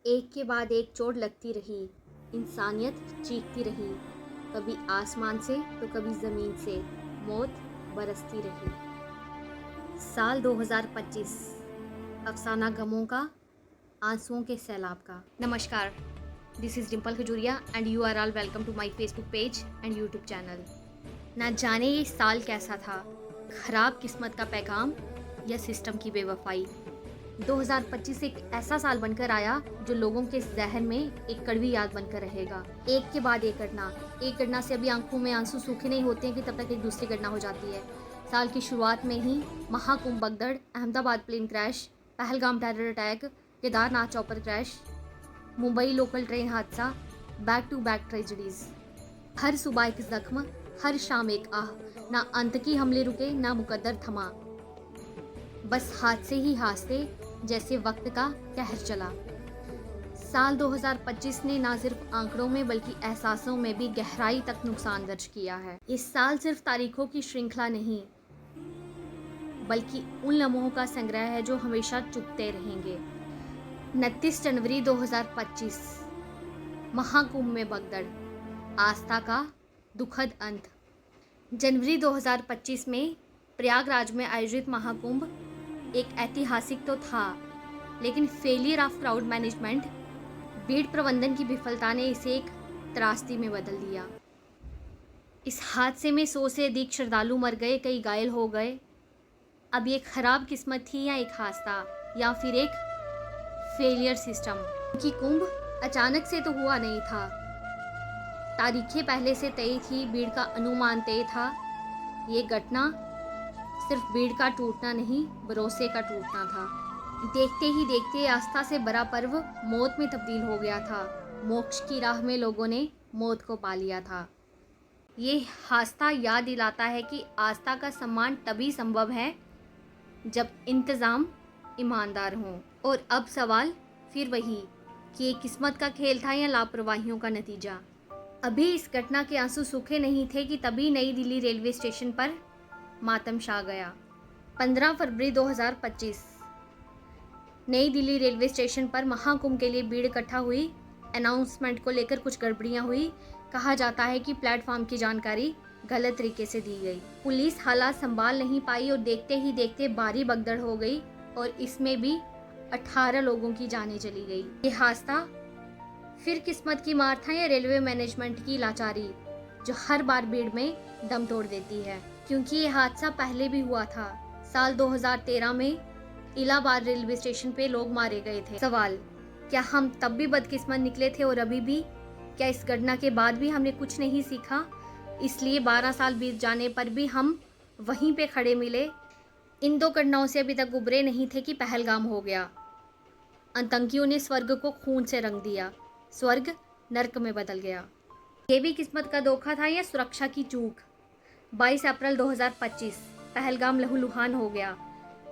एक के बाद एक चोट लगती रही, इंसानियत चीखती रही, कभी आसमान से तो कभी ज़मीन से मौत बरसती रही। साल 2025, अफसाना गमों का, आंसुओं के सैलाब का। नमस्कार, this is Dimple Khajuria and you are all welcome to my Facebook page and YouTube channel. ना जाने ये साल कैसा था, खराब किस्मत का पैगाम या सिस्टम की बेवफाई। 2025 एक ऐसा साल बनकर आया जो लोगों के जहन में एक कड़वी याद बनकर रहेगा। एक के बाद एक घटना से अभी आंखों में आंसू सूखे नहीं होते हैं कि तब तक एक दूसरी घटना हो जाती है। साल की शुरुआत में ही महाकुंभ भगदड़, Ahmedabad plane crash, Pahalgam terror attack, Kedarnath chopper crash, Mumbai local train हादसा, बैक टू बैक ट्रेजेडीज। हर सुबह एक जख्म, हर शाम एक आह, ना आतंकी हमले रुके ना मुकद्दर थमा, बस हादसे ही हादसे, जैसे वक्त का कहर चला। साल 2025 ने ना सिर्फ आंकड़ों में बल्कि एहसासों में भी गहराई तक नुकसान दर्ज किया है। इस साल सिर्फ तारीखों की श्रृंखला नहीं, बल्कि उन लम्हों का संग्रह है जो हमेशा चुपते रहेंगे। 29 जनवरी 2025, महाकुंभ में भगदड़, आस्था का दुखद अंत। जनवरी 2025 में प्रयागराज में आयोजित महाकुंभ एक ऐतिहासिक तो था, लेकिन फेलियर ऑफ क्राउड मैनेजमेंट, भीड़ प्रबंधन की विफलता ने इसे एक त्रासदी में बदल दिया। इस हादसे में 100 से अधिक श्रद्धालु मर गए, कई घायल हो गए। अब ये खराब किस्मत थी या एक हादसा या फिर एक फेलियर सिस्टम? क्योंकि कुंभ अचानक से तो हुआ नहीं था, तारीखें पहले से तय थी, भीड़ का अनुमान तय था। ये घटना सिर्फ भीड़ का टूटना नहीं, भरोसे का टूटना था। देखते ही देखते आस्था से बड़ा पर्व मौत में तब्दील हो गया था। मोक्ष की राह में लोगों ने मौत को पा लिया था। ये हादसा याद दिलाता है कि आस्था का सम्मान तभी संभव है जब इंतज़ाम ईमानदार हों। और अब सवाल फिर वही कि ये किस्मत का खेल था या लापरवाहियों का नतीजा। अभी इस घटना के आंसू सूखे नहीं थे कि तभी नई दिल्ली रेलवे स्टेशन पर मातम छा गया। 15 फरवरी 2025, नई दिल्ली रेलवे स्टेशन पर महाकुंभ के लिए भीड़ इकट्ठा हुई। अनाउंसमेंट को लेकर कुछ गड़बड़ियां हुई। कहा जाता है कि प्लेटफॉर्म की जानकारी गलत तरीके से दी गई। पुलिस हालात संभाल नहीं पाई और देखते ही देखते भारी भगदड़ हो गई और इसमें भी 18 लोगों की जानें चली गई। ये हादसा फिर किस्मत की मार था या रेलवे मैनेजमेंट की लाचारी, जो हर बार भीड़ में दम तोड़ देती है? क्योंकि ये हादसा पहले भी हुआ था। साल 2013 में इलाहाबाद रेलवे स्टेशन पे लोग मारे गए थे। सवाल, क्या हम तब भी बदकिस्मत निकले थे और अभी भी? क्या इस घटना के बाद भी हमने कुछ नहीं सीखा, इसलिए 12 साल बीत जाने पर भी हम वहीं पे खड़े मिले? इन दो घटनाओं से अभी तक उबरे नहीं थे कि पहलगाम हो गया। आतंकियों ने स्वर्ग को खून से रंग दिया, स्वर्ग नर्क में बदल गया। ये भी किस्मत का धोखा था या सुरक्षा की चूक? 22 अप्रैल 2025, पहलगाम लहूलुहान हो गया।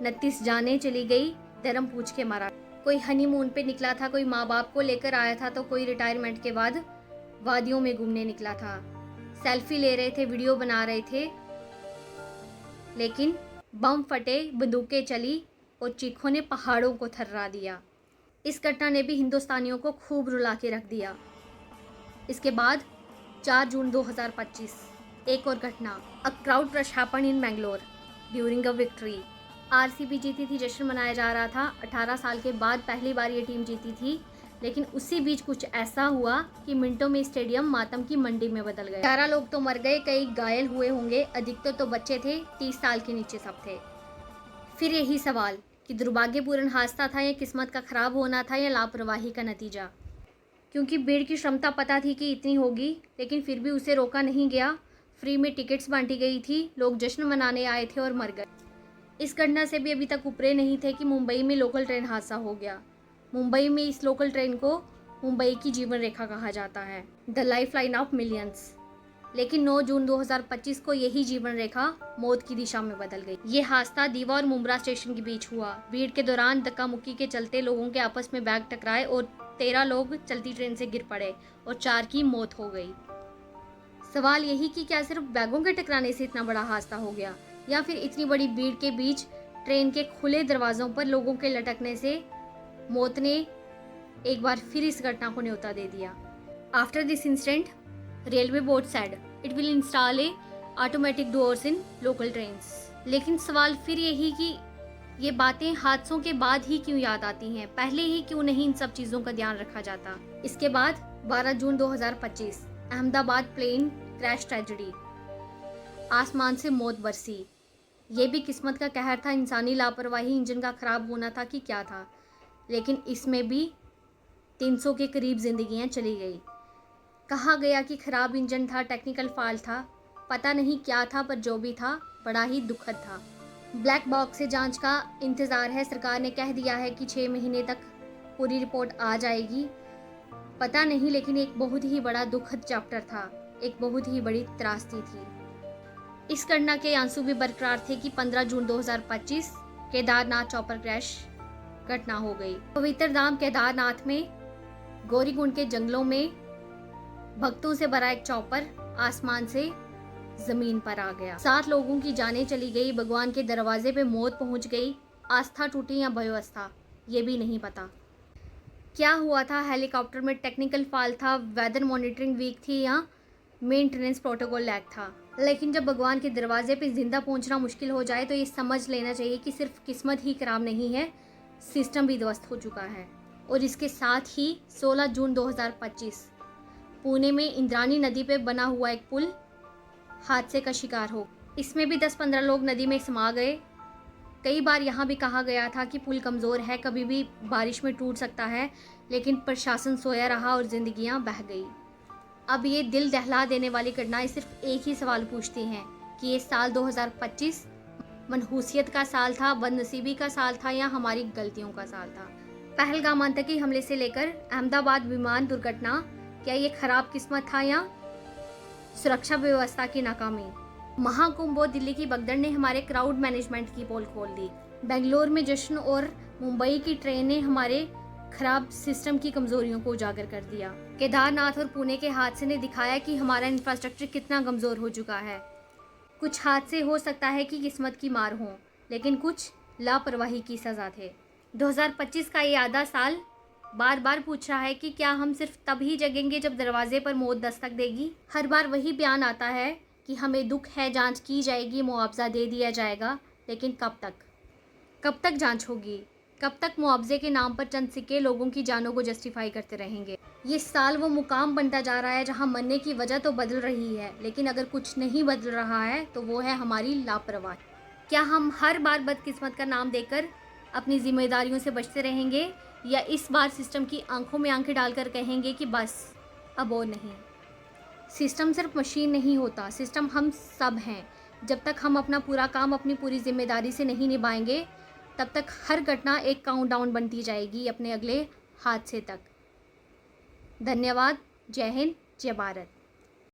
29 जानें चली गई, धर्म पूछ के मारा। कोई हनीमून पे निकला था, कोई माँ बाप को लेकर आया था, तो कोई रिटायरमेंट के बाद वादियों में घूमने निकला था। सेल्फी ले रहे थे, वीडियो बना रहे थे, लेकिन बम फटे, बंदूकें चली और चीखों ने पहाड़ों को थर्रा दिया। इस घटना ने भी हिंदुस्तानियों को खूब रुला के रख दिया। इसके बाद 4 जून 2025, एक और घटना, a crowd rush happened in Bangalore during a victory. RCB जीती थी, जश्न मनाया जा रहा था। 18 साल के बाद पहली बार ये टीम जीती थी, लेकिन उसी बीच कुछ ऐसा हुआ कि मिनटों में स्टेडियम मातम की मंडी में बदल गया। 11 लोग तो मर गए, कई घायल हुए होंगे, अधिकतर तो बच्चे थे, 30 साल के नीचे सब थे। फिर यही सवाल कि दुर्भाग्यपूर्ण हादसा था या किस्मत का खराब होना था या लापरवाही का नतीजा? क्योंकि भीड़ की क्षमता पता थी कि इतनी होगी, लेकिन फिर भी उसे रोका नहीं गया। फ्री में टिकट्स बांटी गई थी, लोग जश्न मनाने आए थे और मर गए। इस घटना से भी अभी तक उपरे नहीं थे कि मुंबई में लोकल ट्रेन हादसा हो गया। मुंबई में इस लोकल ट्रेन को मुंबई की जीवन रेखा कहा जाता है, the life line of millions. लेकिन 9 जून 2025 को यही जीवन रेखा मौत की दिशा में बदल गई। ये हादसा दीवा और मुंब्रा स्टेशन के बीच हुआ। भीड़ के दौरान धक्का मुक्की के चलते लोगों के आपस में बैग टकराए और 13 लोग चलती ट्रेन से गिर पड़े और 4 की मौत हो गई। सवाल यही कि क्या सिर्फ बैगों के टकराने से इतना बड़ा हादसा हो गया, या फिर इतनी बड़ी भीड़ के बीच ट्रेन के खुले दरवाजों पर लोगों के लटकने से मौत ने एक बार फिर इस घटना को न्योता दे दिया। After this incident, railway board said it will install A automatic doors in local trains. लेकिन सवाल फिर यही कि ये बातें हादसों के बाद ही क्यों याद आती हैं, पहले ही क्यों नहीं इन सब चीज़ों का ध्यान रखा जाता। इसके बाद 12 जून 2025 अहमदाबाद प्लेन क्रैश ट्रेजेडी, आसमान से मौत बरसी। ये भी किस्मत का कहर था, इंसानी लापरवाही, इंजन का ख़राब होना था कि क्या था, लेकिन इसमें भी 300 के करीब जिंदगियां चली गई। कहा गया कि ख़राब इंजन था, टेक्निकल फॉल्ट था, पता नहीं क्या था, पर जो भी था बड़ा ही दुखद था। ब्लैक बॉक्स से जांच का इंतज़ार है। सरकार ने कह दिया है कि 6 महीने तक पूरी रिपोर्ट आ जाएगी। पता नहीं, लेकिन एक बहुत ही बड़ा दुखद चैप्टर था, एक बहुत ही बड़ी त्रासदी थी। इस घटना के आंसू भी बरकरार थे कि 15 जून 2025 केदारनाथ चॉपर क्रैश घटना हो गई। पवित्र धाम केदारनाथ में गौरीकुंड के जंगलों में भक्तों से भरा एक चॉपर आसमान से जमीन पर आ गया। 7 लोगों की जानें चली गई, भगवान के दरवाजे पे मौत पहुंच गई। आस्था टूटी या भयवस्था, ये भी नहीं पता क्या हुआ था। हेलीकॉप्टर में टेक्निकल फॉल्ट था, वेदर मॉनिटरिंग वीक थी या मेंटेनेंस प्रोटोकॉल लैग था। लेकिन जब भगवान के दरवाजे पे जिंदा पहुंचना मुश्किल हो जाए तो ये समझ लेना चाहिए कि सिर्फ किस्मत ही खराब नहीं है, सिस्टम भी ध्वस्त हो चुका है। और इसके साथ ही 16 जून 2025 पुणे में इंद्राणी नदी पे बना हुआ एक पुल हादसे का शिकार हो। इसमें भी 10-15 लोग नदी में समा गए। कई बार यहाँ भी कहा गया था कि पुल कमज़ोर है, कभी भी बारिश में टूट सकता है, लेकिन प्रशासन सोया रहा और जिंदगियाँ बह गई। अब ये दिल दहला देने वाली घटनाएं सिर्फ एक ही सवाल पूछती हैं कि ये साल 2025 मनहूसियत का साल था, बदनसीबी का साल था या हमारी गलतियों का साल था। पहलगाम आतंकी हमले से लेकर अहमदाबाद विमान दुर्घटना, क्या ये खराब किस्मत था या सुरक्षा व्यवस्था की नाकामी। महाकुंभ और दिल्ली की भगदड़ ने हमारे क्राउड मैनेजमेंट की पोल खोल दी। बेंगलोर में जश्न और मुंबई की ट्रेनें हमारे खराब सिस्टम की कमजोरियों को उजागर कर दिया। केदारनाथ और पुणे के हादसे ने दिखाया कि हमारा इंफ्रास्ट्रक्चर कितना कमजोर हो चुका है। कुछ हादसे हो सकता है कि किस्मत की मार हो, लेकिन कुछ लापरवाही की सज़ा थे। 2025 का ये आधा साल बार बार पूछ रहा है कि क्या हम सिर्फ तब ही जगेंगे जब दरवाजे पर मौत दस्तक देगी। हर बार वही बयान आता है कि हमें दुख है, जांच की जाएगी, मुआवजा दे दिया जाएगा, लेकिन कब तक जांच होगी? कब तक मुआवजे के नाम पर चंद सिक्के लोगों की जानों को जस्टिफाई करते रहेंगे? ये साल वो मुकाम बनता जा रहा है जहां मरने की वजह तो बदल रही है, लेकिन अगर कुछ नहीं बदल रहा है तो वो है हमारी लापरवाही। क्या हम हर बार बदकिस्मत का नाम देकर अपनी जिम्मेदारियों से बचते रहेंगे, या इस बार सिस्टम की आंखों में आंखें डालकर कहेंगे कि बस अब और नहीं? सिस्टम सिर्फ मशीन नहीं होता, सिस्टम हम सब हैं। जब तक हम अपना पूरा काम अपनी पूरी जिम्मेदारी से नहीं निभाएंगे, तब तक हर घटना एक काउंटडाउन बनती जाएगी अपने अगले हादसे तक। धन्यवाद। जय हिंद, जय भारत।